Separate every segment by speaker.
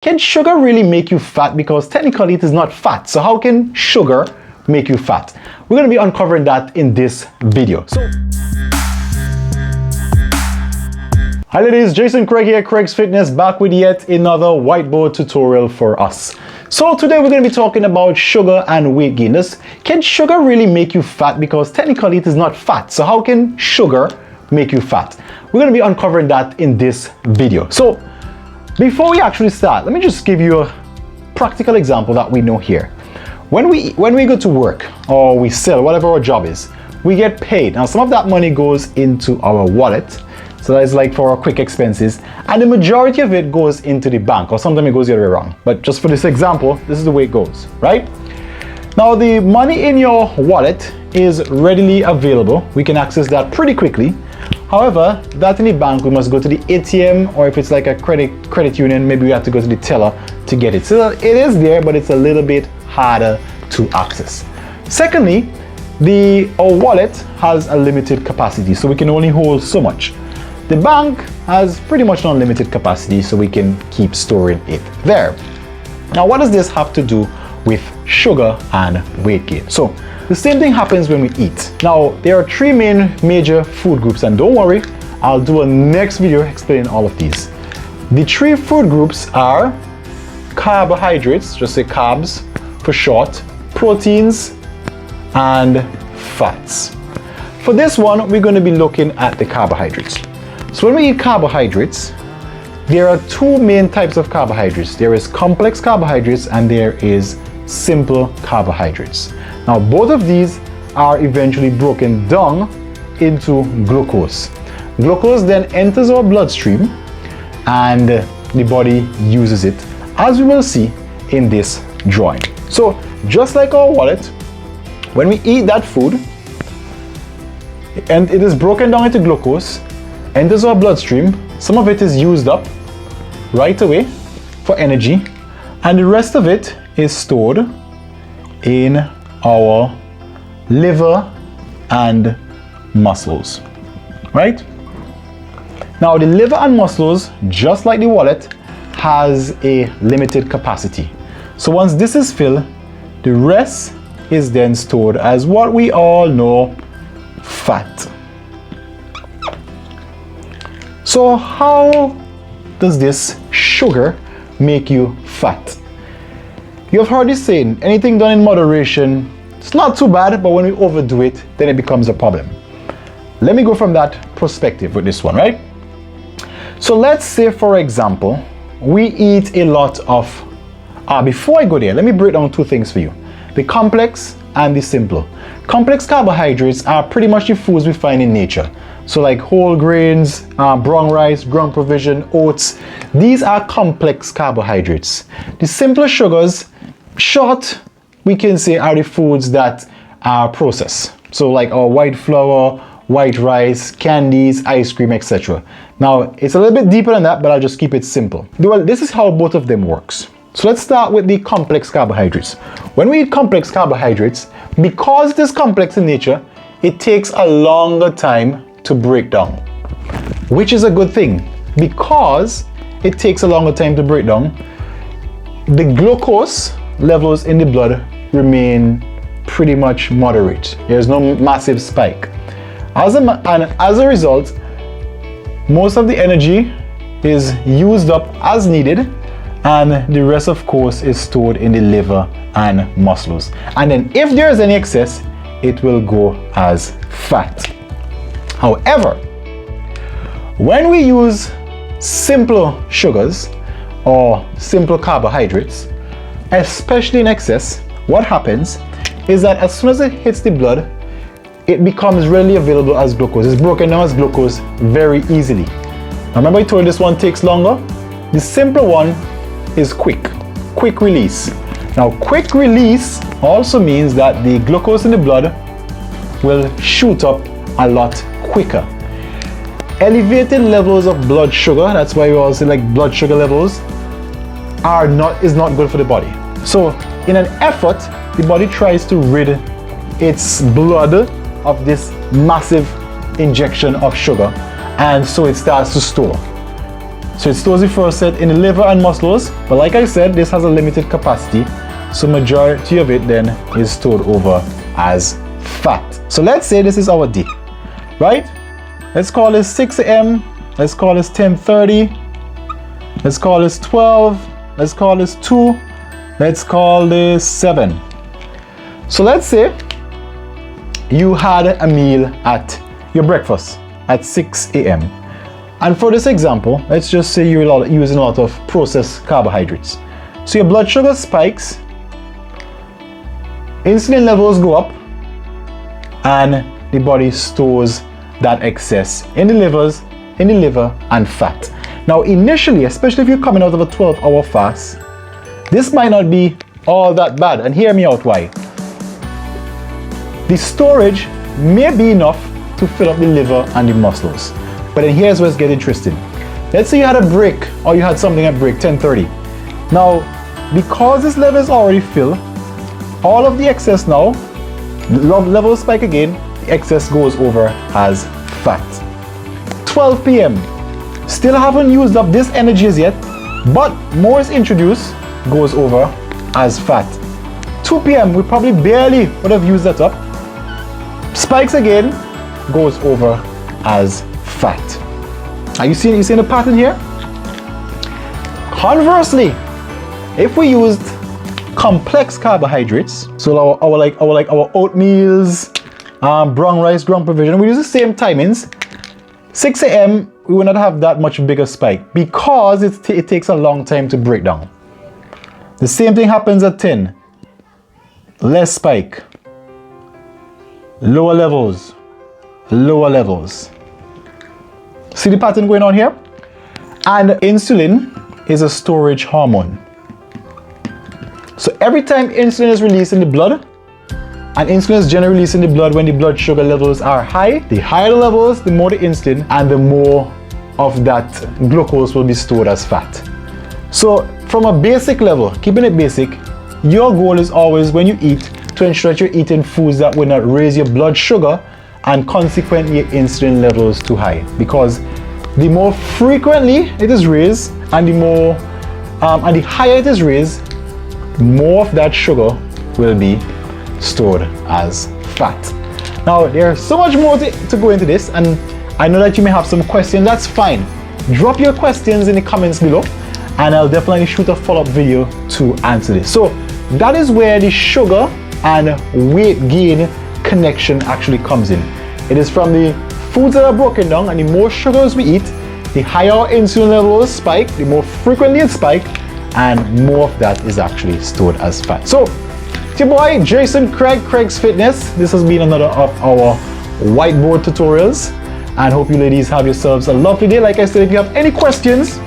Speaker 1: Can sugar really make you fat? Because technically it is not fat. So how can sugar make you fat? We're going to be uncovering that in this video. Hi ladies, Jason Craig here, Craig's Fitness, back with yet another whiteboard tutorial for us. So today we're going to be talking about sugar and weight gain. Can sugar really make you fat? Because technically it is not fat. So how can sugar make you fat? We're going to be uncovering that in this video. So before we actually start, let me just give you a practical example that we know here. When we go to work or we sell, whatever our job is, we get paid. Now some of that money goes into our wallet. So that's like for our quick expenses, and the majority of it goes into the bank, or sometimes it goes the other way around. But just for this example, this is the way it goes, right? Now the money in your wallet is readily available. We can access that pretty quickly. However, that in the bank, we must go to the ATM, or if it's like a credit union, maybe we have to go to the teller to get it. So it is there, but it's a little bit harder to access. Secondly, our wallet has a limited capacity, so we can only hold so much. The bank has pretty much unlimited capacity, so we can keep storing it there. Now, what does this have to do with sugar and weight gain? So the same thing happens when we eat. Now, there are three major food groups, and don't worry, I'll do a next video explaining all of these. The three food groups are carbohydrates, just say carbs for short, proteins, and fats. For this one, we're going to be looking at the carbohydrates. So when we eat carbohydrates, there are two main types of carbohydrates. There is complex carbohydrates and there is simple carbohydrates. Now both of these are eventually broken down into glucose. Glucose then enters our bloodstream and the body uses it, as we will see in this drawing. So just like our wallet, when we eat that food and it is broken down into glucose, enters our bloodstream, some of it is used up right away for energy, and the rest of it is stored in our liver and muscles, right? Now the liver and muscles, just like the wallet, has a limited capacity. So once this is filled, the rest is then stored as what we all know, fat. So how does this sugar make you fat? You've heard this saying, anything done in moderation, it's not too bad, but when we overdo it, then it becomes a problem. Let me go from that perspective with this one, right? So let's say, for example, we eat a lot of, before I go there, let me break down two things for you. The complex and the simple. Complex carbohydrates are pretty much the foods we find in nature. So like whole grains, brown rice, ground provision, oats, these are complex carbohydrates. The simpler sugars, short, we can say, are the foods that are processed. So like our white flour, white rice, candies, ice cream, etc. Now it's a little bit deeper than that, but I'll just keep it simple. Well, this is how both of them works. So let's start with the complex carbohydrates. When we eat complex carbohydrates, because it is complex in nature, it takes a longer time to break down, which is a good thing. Because it takes a longer time to break down, the glucose levels in the blood remain pretty much moderate. There's no massive spike. As a result, most of the energy is used up as needed, and the rest, of course, is stored in the liver and muscles. And then if there is any excess, it will go as fat. However, when we use simple sugars or simple carbohydrates, especially in excess, what happens is that as soon as it hits the blood, it becomes readily available as glucose. It's broken down as glucose very easily. Now remember I told you this one takes longer? The simpler one is quick release. Now quick release also means that the glucose in the blood will shoot up a lot quicker. Elevated levels of blood sugar, that's why we all say like blood sugar levels, is not good for the body. So in an effort, the body tries to rid its blood of this massive injection of sugar, and so it starts to store. So it stores the first set in the liver and muscles, but like I said, this has a limited capacity, so majority of it then is stored over as fat. So let's say this is our day, right? Let's call this 6 a.m. Let's call this 10:30. Let's call this 12. Let's call this 2. Let's call this 7. So let's say you had a meal at your breakfast at 6 a.m. And for this example, let's just say you're using a lot of processed carbohydrates. So your blood sugar spikes, insulin levels go up, and the body stores that excess in the liver and fat. Now initially, especially if you're coming out of a 12-hour fast, this might not be all that bad, and hear me out why. The storage may be enough to fill up the liver and the muscles, but then here's where it's getting interesting. Let's say you had a break, or you had something at break 10:30. Now, because this level is already filled, all of the excess now, levels spike again, the excess goes over as fat. 12 p.m. Still haven't used up this energy as yet, but more is introduced, goes over as fat. 2 p.m. we probably barely would have used that up. Spikes again, goes over as fat. Are you seeing the pattern here? Conversely, if we used complex carbohydrates, so our oatmeals, brown rice, ground provision, we use the same timings. 6 a.m. we will not have that much bigger spike because it takes a long time to break down. The same thing happens at 10. Less spike. Lower levels. Lower levels. See the pattern going on here? And insulin is a storage hormone. So every time insulin is released in the blood, and insulin is generally released in the blood when the blood sugar levels are high, the higher the levels, the more the insulin, and the more of that glucose will be stored as fat. So from a basic level, keeping it basic, your goal is always when you eat to ensure that you're eating foods that will not raise your blood sugar and consequently your insulin levels too high. Because the more frequently it is raised and the higher it is raised, more of that sugar will be stored as fat. Now there's so much more to go into this, and I know that you may have some questions. That's fine. Drop your questions in the comments below and I'll definitely shoot a follow-up video to answer this. So that is where the sugar and weight gain connection actually comes in. It is from the foods that are broken down, and the more sugars we eat, the higher our insulin levels spike, the more frequently it spikes, and more of that is actually stored as fat. So it's your boy Jason Craig, Craig's Fitness. This has been another of our whiteboard tutorials, and hope you ladies have yourselves a lovely day. Like I said, if you have any questions,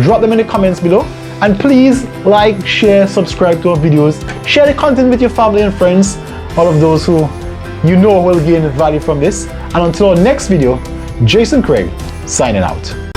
Speaker 1: drop them in the comments below, and please like, share, subscribe to our videos, share the content with your family and friends, all of those who you know will gain value from this. And until our next video, Jason Craig signing out.